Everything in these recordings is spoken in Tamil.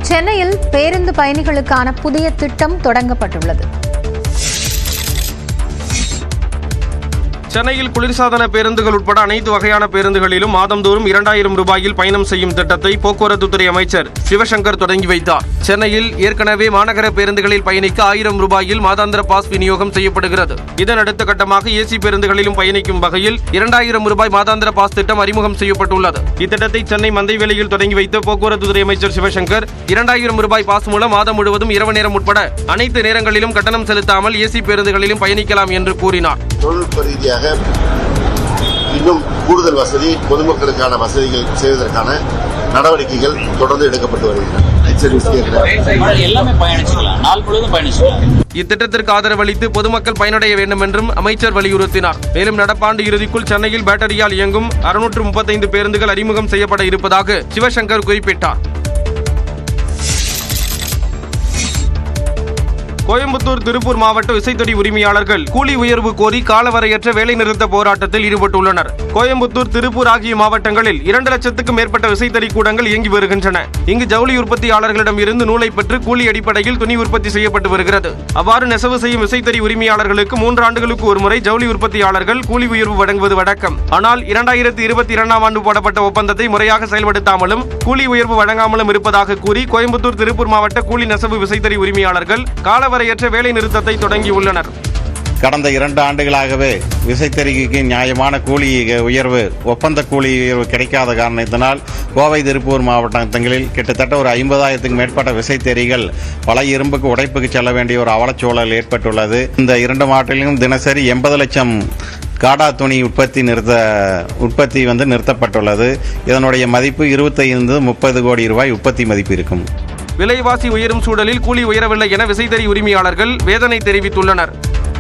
சென்னையில் பேருந்து பயணிகளுக்கான புதிய திட்டம் தொடங்கப்பட்டுள்ளது. சென்னையில் குளிர்சாதன பேருந்துகள் உட்பட அனைத்து வகையான பேருந்துகளிலும் மாதந்தோறும் 2000 ரூபாயில் பயணம் செய்யும் திட்டத்தை போக்குவரத்துத்துறை அமைச்சர் சிவசங்கர் தொடங்கி வைத்தார். சென்னையில் ஏற்கனவே மாநகர பேருந்துகளில் பயணிக்க 1000 ரூபாயில் மாதாந்திர பாஸ் விநியோகம் செய்யப்படுகிறது. இதன் அடுத்த கட்டமாக ஏசி பேருந்துகளிலும் பயணிக்கும் வகையில் 2000 ரூபாய் மாதாந்திர பாஸ் திட்டம் அறிமுகம் செய்யப்பட்டுள்ளது. இத்திட்டத்தை சென்னை மந்தைவேளையில் தொடங்கி வைத்த போக்குவரத்துத்துறை அமைச்சர் சிவசங்கர் 2000 ரூபாய் பாஸ் மூலம் மாதம் முழுவதும் இரவு நேரம் உட்பட அனைத்து நேரங்களிலும் கட்டணம் செலுத்தாமல் ஏசி பேருந்துகளிலும் பயணிக்கலாம் என்று கூறினார். இன்னும் கூடுதல் வசதி பொதுமக்களுக்கான வசதிகள் செய்வதற்கான நடவடிக்கைகள் தொடர்ந்து எடுக்கப்பட்டு வருகின்றன. இத்திட்டத்திற்கு ஆதரவு அளித்து பொதுமக்கள் பயனடைய வேண்டும் என்றும் அமைச்சர் வலியுறுத்தினார். மேலும் நடப்பாண்டு இறுதிக்குள் சென்னையில் பேட்டரியால் இயங்கும் 635 பேருந்துகள் அறிமுகம் செய்யப்பட இருப்பதாக சிவசங்கர் குறிப்பிட்டார். கோயம்புத்தூர், திருப்பூர் மாவட்ட விசைத்தறி உரிமையாளர்கள் கூலி உயர்வு கோரி காலவரையற்ற வேலைநிறுத்த போராட்டத்தில் ஈடுபட்டுள்ளனர். கோயம்புத்தூர், திருப்பூர் ஆகிய மாவட்டங்களில் 2 லட்சத்துக்கும் மேற்பட்ட விசைத்தறி கூடங்கள் இயங்கி வருகின்றன. இங்கு ஜவுளி உற்பத்தியாளர்களிடம் இருந்து நூலை பெற்று கூலி அடிப்படையில் துணி உற்பத்தி செய்யப்பட்டு வருகிறது. அவ்வாறு நெசவு செய்யும் விசைத்தறி உரிமையாளர்களுக்கு 3 ஆண்டுகளுக்கு ஒருமுறை ஜவுளி உற்பத்தியாளர்கள் கூலி உயர்வு வழங்குவது வழக்கம். ஆனால் 2022ஆம் ஆண்டு போடப்பட்ட ஒப்பந்தத்தை முறையாக செயல்படுத்தாமலும் கூலி உயர்வு வழங்காமலும் இருப்பதாக கூறி கோயம்புத்தூர், திருப்பூர் மாவட்ட கூலி நெசவு விசைத்தறி உரிமையாளர்கள் காலவரையற்ற வேலை நிறுத்தத்தை தொடங்கியுள்ளனர். கடந்த 2 ஆண்டுகளாகவே விசைத்தறிக்கு நியாயமான கூலி உயர்வு, ஒப்பந்த கூலி உயர்வு கிடைக்காத காரணத்தினால் கோவை, திருப்பூர் மாவட்டங்களில் கிட்டத்தட்ட ஒரு 50,000க்கும் மேற்பட்ட விசைத்தறிகள் பல இரும்புக்கு உடைப்புக்கு செல்ல வேண்டிய ஒரு அவலச்சூழல் ஏற்பட்டுள்ளது. இந்த 2 மாவட்டங்களிலும் தினசரி 80 லட்சம் காடா துணி உற்பத்தி நிறுத்தப்பட்டுள்ளது. இதனுடைய மதிப்பு 25-30 கோடி ரூபாய் உற்பத்தி மதிப்பு இருக்கும். விலைவாசி உயரும் சூழலில் கூலி உயரவில்லை என விசைத்தறி உரிமையாளர்கள் வேதனை தெரிவித்துள்ளனர்.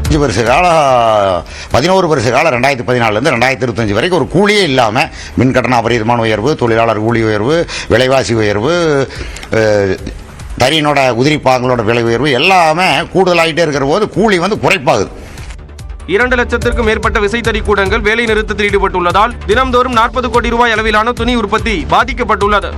11 வருஷ காலம் 2014 2025 வரைக்கும் ஒரு கூலியே இல்லாமல் மின் கட்டண அபரிதமான உயர்வு, தொழிலாளர் கூலி உயர்வு, விலைவாசி உயர்வு, தறியினோட உதிரி பாகங்களோட விலை உயர்வு எல்லாமே கூடுதலாகிட்டே இருக்கிற போது கூலி குறைப்பாகுது. 2 லட்சத்திற்கும் மேற்பட்ட விசைத்தறி கூடங்கள் வேலை நிறுத்தத்தில் ஈடுபட்டுள்ளதால் தினம்தோறும் 40 கோடி ரூபாய் அளவிலான துணி உற்பத்தி பாதிக்கப்பட்டுள்ளது.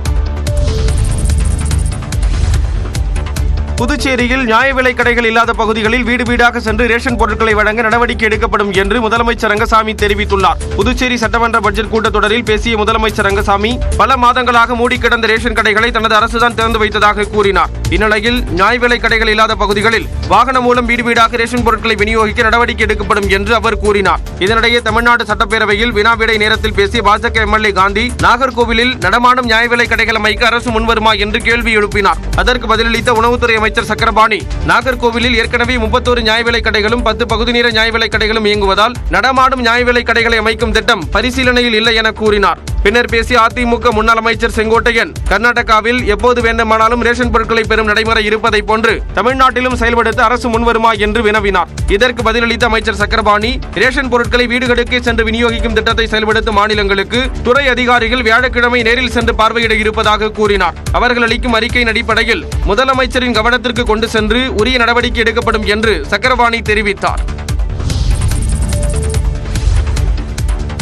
புதுச்சேரியில் நியாய விலை கடைகள் இல்லாத பகுதிகளில் வீடு வீடாக சென்று ரேஷன் பொருட்களை வழங்க நடவடிக்கை எடுக்கப்படும் என்று முதலமைச்சர் ரங்கசாமி தெரிவித்துள்ளார். புதுச்சேரி சட்டமன்ற பட்ஜெட் கூட்டத்தொடரில் பேசிய முதலமைச்சர் ரங்கசாமி பல மாதங்களாக மூடி கிடந்த ரேஷன் கடைகளை தனது அரசுதான் திறந்து வைத்ததாக கூறினார். இந்நிலையில் நியாய விலை கடைகள் இல்லாத பகுதிகளில் வாகனம் மூலம் வீடு வீடாக ரேஷன் பொருட்களை விநியோகிக்க நடவடிக்கை எடுக்கப்படும் என்று அவர் கூறினார். இதனிடையே தமிழ்நாடு சட்டப்பேரவையில் வினாவிடை நேரத்தில் பேசிய பாஜக எம்எல்ஏ காந்தி நாகர்கோவிலில் நடமாடும் நியாய விலை கடைகள் அமைக்க அரசு முன்வருமா என்று கேள்வி எழுப்பினார். அதற்கு பதிலளித்த உணவுத்துறை அமைச்சர் சக்கரபாணி, நாகர்கோவிலில் ஏற்கனவே 31 நியாய விலை கடைகளும் 10 பகுதி நேர நியாய விலை கடைகளும் இயங்குவதால் நடமாடும் நியாய விலை கடைகளை அமைக்கும் திட்டம் பரிசீலனையில் இல்லை என கூறினார். பின்னர் பேசிய அதிமுக முன்னாள் அமைச்சர் செங்கோட்டையன், கர்நாடகாவில் எப்போது வேண்டுமானாலும் ரேஷன் பொருட்களை பெறும் நடைமுறை இருப்பதை போன்று தமிழ்நாட்டிலும் செயல்படுத்த அரசு முன்வருமா என்று வினவினார். இதற்கு பதிலளித்த அமைச்சர் சக்கரபாணி, ரேஷன் பொருட்களை வீடுகளுக்கே சென்று விநியோகிக்கும் திட்டத்தை செயல்படுத்தும் மாநிலங்களுக்கு துறை அதிகாரிகள் வியாழக்கிழமை நேரில் சென்று பார்வையிட இருப்பதாக கூறினார். அவர்கள் அளிக்கும் அறிக்கையின் அடிப்படையில் முதலமைச்சரின் கவனத்திற்கு கொண்டு சென்று உரிய நடவடிக்கை எடுக்கப்படும் என்று சக்கரபாணி தெரிவித்தார்.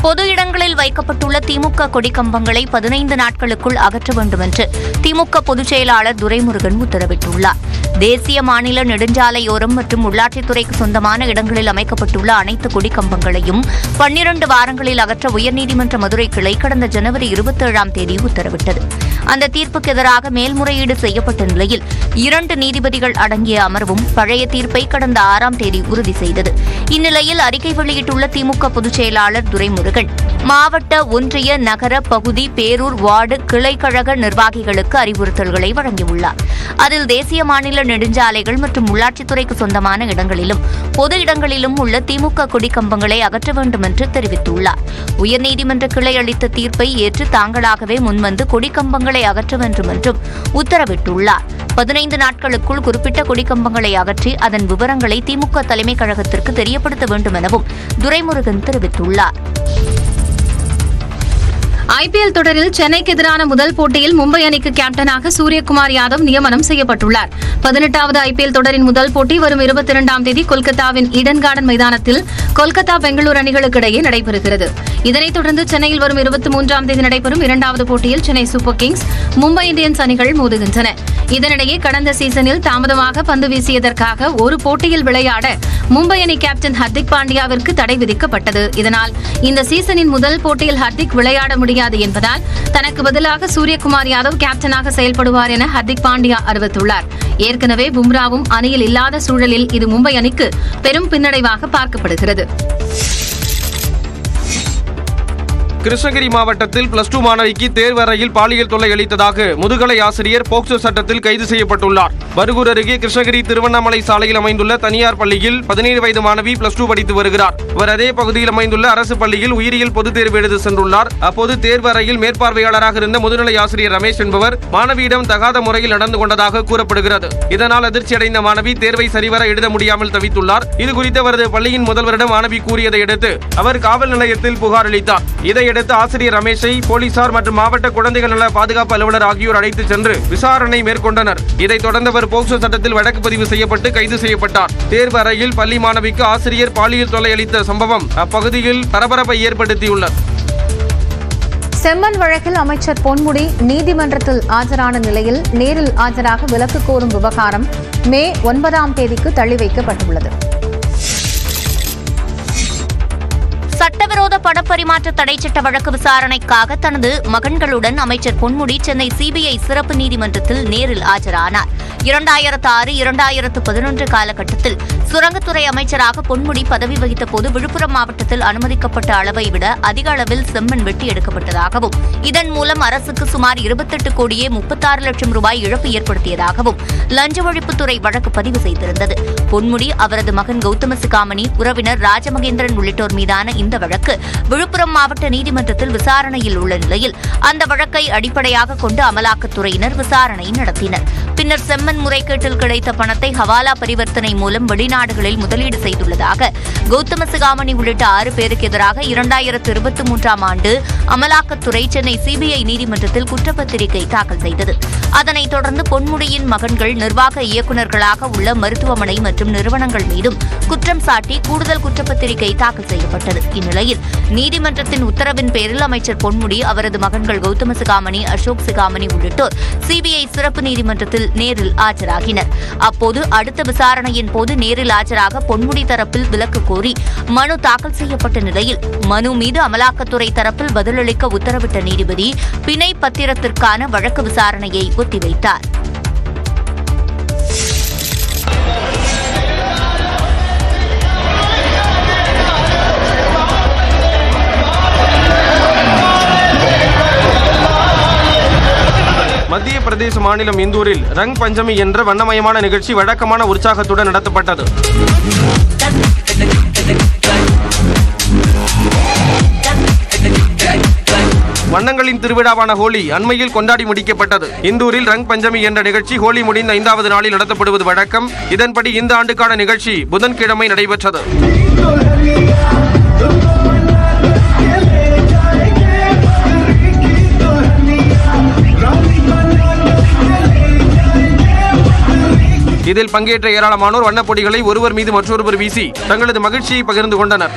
பொது இடங்களில் வைக்கப்பட்டுள்ள திமுக கொடிக்கம்பங்களை 15 நாட்களுக்குள் அகற்ற வேண்டும் என்று திமுக பொதுச் செயலாளர் துரைமுருகன் உத்தரவிட்டுள்ளார். தேசிய, மாநில நெடுஞ்சாலையோரம் மற்றும் உள்ளாட்சித்துறைக்கு சொந்தமான இடங்களில் அமைக்கப்பட்டுள்ள அனைத்து கொடிக்கம்பங்களையும் 12 வாரங்களில் அகற்ற உயர்நீதிமன்ற மதுரை கிளை கடந்த ஜனவரி 27ஆம் தேதி உத்தரவிட்டது. அந்த தீர்ப்புக்கு எதிராக மேல்முறையீடு செய்யப்பட்ட நிலையில் 2 நீதிபதிகள் அடங்கிய அமர்வும் பழைய தீர்ப்பை கடந்த 6ஆம் தேதி உறுதி செய்தது. இந்நிலையில் அறிக்கை வெளியிட்டுள்ள திமுக பொதுச் செயலாளர் துரைமுருகன், மாவட்ட, ஒன்றிய, நகர, பகுதி, பேரூர், வார்டு, கிளைக்கழக நிர்வாகிகளுக்கு அறிவுறுத்தல்களை வழங்கியுள்ளார். அதில் தேசிய, மாநில நெடுஞ்சாலைகள் மற்றும் உள்ளாட்சித்துறைக்கு சொந்தமான இடங்களிலும் பொது இடங்களிலும் உள்ள திமுக கொடிக்கம்பங்களை அகற்ற வேண்டும் என்று தெரிவித்துள்ளார். உயர்நீதிமன்ற கிளை அளித்த தீர்ப்பை ஏற்று தாங்களாகவே முன்வந்து கொடிக்கம்பங்களை அகற்ற வேண்டும் என்றும் உத்தரவிட்டுள்ளார். 15 நாட்களுக்குள் குறிப்பிட்ட கொடிக்கம்பங்களை அகற்றி அதன் விவரங்களை திமுக தலைமைக் கழகத்திற்கு தெரியப்படுத்த வேண்டும் எனவும் துரைமுருகன் தெரிவித்துள்ளார். ஐபிஎல் தொடரில் சென்னைக்கு எதிரான முதல் போட்டியில் மும்பை அணிக்கு கேப்டனாக சூரியகுமார் யாதவ் நியமனம் செய்யப்பட்டுள்ளார். 18வது ஐபிஎல் தொடரின் முதல் போட்டி வரும் 22ஆம் தேதி கொல்கத்தாவின் ஈடன் கார்டன் மைதானத்தில் கொல்கத்தா பெங்களூரு அணிகளுக்கு இடையே நடைபெறுகிறது. இதனைத் தொடர்ந்து சென்னையில் வரும் 23ஆம் தேதி நடைபெறும் 2வது போட்டியில் Chennai super Kings, Mumbai Indians அணிகள் மோதுகின்றன. இதனிடையே கடந்த சீசனில் தாமதமாக பந்து வீசியதற்காக ஒரு போட்டியில் விளையாட மும்பை அணி கேப்டன் ஹர்திக் பாண்டியாவிற்கு தடை விதிக்கப்பட்டது. இதனால் இந்த சீசனின் முதல் போட்டியில் ஹர்திக் விளையாட முடியாது என்பதால் தனக்கு பதிலாக சூரியகுமார் யாதவ் கேப்டனாக செயல்படுவார் என ஹர்திக் பாண்டியா அறிவித்துள்ளார். ஏற்கனவே பும்ராவும் அணியில் இல்லாத சூழலில் இது மும்பை அணிக்கு பெரும் பின்னடைவாக பார்க்கப்படுகிறது. கிருஷ்ணகிரி மாவட்டத்தில் +2 மாணவிக்கு தேர்வறையில் பாலியல் தொல்லை அளித்ததாக முதுகலை ஆசிரியர் போக்சோ சட்டத்தில் கைது செய்யப்பட்டுள்ளார். பர்கூர் அருகே கிருஷ்ணகிரி திருவண்ணாமலை சாலையில் அமைந்துள்ள தனியார் பள்ளியில் 17 வயது மாணவி +2 படித்து வருகிறார். அவர் அதே பகுதியில் அமைந்துள்ள அரசு பள்ளியில் உயிரியல் பொதுத் தேர்வு எழுத சென்றுள்ளார். அப்போது தேர்வறையில் மேற்பார்வையாளராக இருந்த முதுநிலை ஆசிரியர் ரமேஷ் என்பவர் மாணவியிடம் தகாத முறையில் நடந்து கொண்டதாக கூறப்படுகிறது. இதனால் அதிர்ச்சியடைந்த மாணவி தேர்வை சரிவர எழுத முடியாமல் தவித்துள்ளார். இதுகுறித்து அவரது பள்ளியின் முதல்வரிடம் மாணவி கூறியதை அடுத்து அவர் காவல் நிலையத்தில் புகார் அளித்தார். இதையடுத்து ஆசிரியர் ரமேஷை போலீசார் மற்றும் மாவட்ட குழந்தைகள் நல பாதுகாப்பு அலுவலர் ஆகியோர் அழைத்து சென்று விசாரணை மேற்கொண்டனர். இதைத் தொடர்ந்து அவர் போக்சோ சட்டத்தில் வழக்கு பதிவு செய்யப்பட்டு கைது செய்யப்பட்டார். தேர்வு அறையில் பள்ளி மாணவிக்கு ஆசிரியர் பாலியல் தொல்லை அளித்த சம்பவம் அப்பகுதியில் பரபரப்பை ஏற்படுத்தியுள்ளது. செம்மன் வழக்கில் அமைச்சர் பொன்முடி நீதிமன்றத்தில் ஆஜரான நிலையில் நேரில் ஆஜராக விலக்கு கோரும் விவகாரம் மே 9ஆம் தேதிக்கு தள்ளி வைக்கப்பட்டுள்ளது. சட்டவிரோத பணப்பரிமாற்ற தடை சட்ட வழக்கு விசாரணைக்காக தனது மகன்களுடன் அமைச்சர் பொன்முடி சென்னை சிபிஐ சிறப்பு நீதிமன்றத்தில் நேரில் ஆஜரானார். 2006-2011 காலகட்டத்தில் சுரங்கத்துறை அமைச்சராக பொன்முடி பதவி வகித்த போது விழுப்புரம் மாவட்டத்தில் அனுமதிக்கப்பட்ட அளவை விட அதிக அளவில் செம்மண் வெட்டி எடுக்கப்பட்டதாகவும் இதன் மூலம் அரசுக்கு சுமார் 28 கோடியே 36 லட்சம் ரூபாய் இழப்பு ஏற்படுத்தியதாகவும் லஞ்ச ஒழிப்புத்துறை வழக்கு பதிவு செய்திருந்தது. பொன்முடி, அவரது மகன் கௌதம சிகாமணி, உறவினர் ராஜமகேந்திரன் உள்ளிட்டோர் மீதான இந்த வழக்கு விழுப்புரம் மாவட்ட நீதிமன்றத்தில் விசாரணையில் உள்ள நிலையில் அந்த வழக்கை அடிப்படையாக கொண்டு அமலாக்கத்துறையினர் விசாரணை நடத்தினர். பின்னர் செம்மண் முறைகேட்டில் கிடைத்த பணத்தை ஹவாலா பரிவர்த்தனை மூலம் வெளிநாடுகளில் முதலீடு செய்துள்ளதாக கௌதம சிகாமணி உள்ளிட்ட 6 பேருக்கு எதிராக 2023ஆம் ஆண்டு அமலாக்கத்துறை சென்னை சிபிஐ நீதிமன்றத்தில் குற்றப்பத்திரிகை தாக்கல் செய்தது. அதனைத் தொடர்ந்து பொன்முடியின் மகன்கள் நிர்வாக இயக்குநர்களாக உள்ள மருத்துவமனை மற்றும் நிறுவனங்கள் மீதும் குற்றம் சாட்டி கூடுதல் குற்றப்பத்திரிகை தாக்கல் செய்யப்பட்டது. இந்நிலையில் நீதிமன்றத்தின் உத்தரவின் பேரில் அமைச்சர் பொன்முடி, அவரது மகன்கள் கௌதம சிகாமணி, அசோக் சிகாமணி உள்ளிட்டோர் சிபிஐ சிறப்பு நீதிமன்றத்தில் நேரில் ஆஜராகினர். அப்போது அடுத்த விசாரணையின் போது நேரில் ஆஜராக பொன்முடி தரப்பில் விலக்கு கோரி மனு தாக்கல் செய்யப்பட்ட நிலையில் மனு மீது அமலாக்கத்துறை தரப்பில் பதிலளிக்க உத்தரவிட்ட நீதிபதி பிணை பத்திரத்திற்கான வழக்கு விசாரணையை ஒத்திவைத்தார். மத்திய பிரதேச மாநிலம் இந்தூரில் ரங் பஞ்சமி என்ற வண்ணமயமான நிகழ்ச்சி வழக்கமான உற்சாகத்துடன் நடத்தப்பட்டது. வண்ணங்களின் திருவிழாவான ஹோலி அண்மையில் கொண்டாடி முடிக்கப்பட்டது. இந்தூரில் ரங் பஞ்சமி என்ற நிகழ்ச்சி ஹோலி முடிந்த 5வது நாளில் நடத்தப்படுவது வழக்கம். இதன்படி இந்த ஆண்டுக்கான நிகழ்ச்சி புதன்கிழமை நடைபெற்றது. இதில் பங்கேற்ற ஏராளமானோர் வண்ணப்பொடிகளை ஒருவர் மீது மற்றொருவர் வீசி தங்களது மகிழ்ச்சியை பகிர்ந்து கொண்டனர்.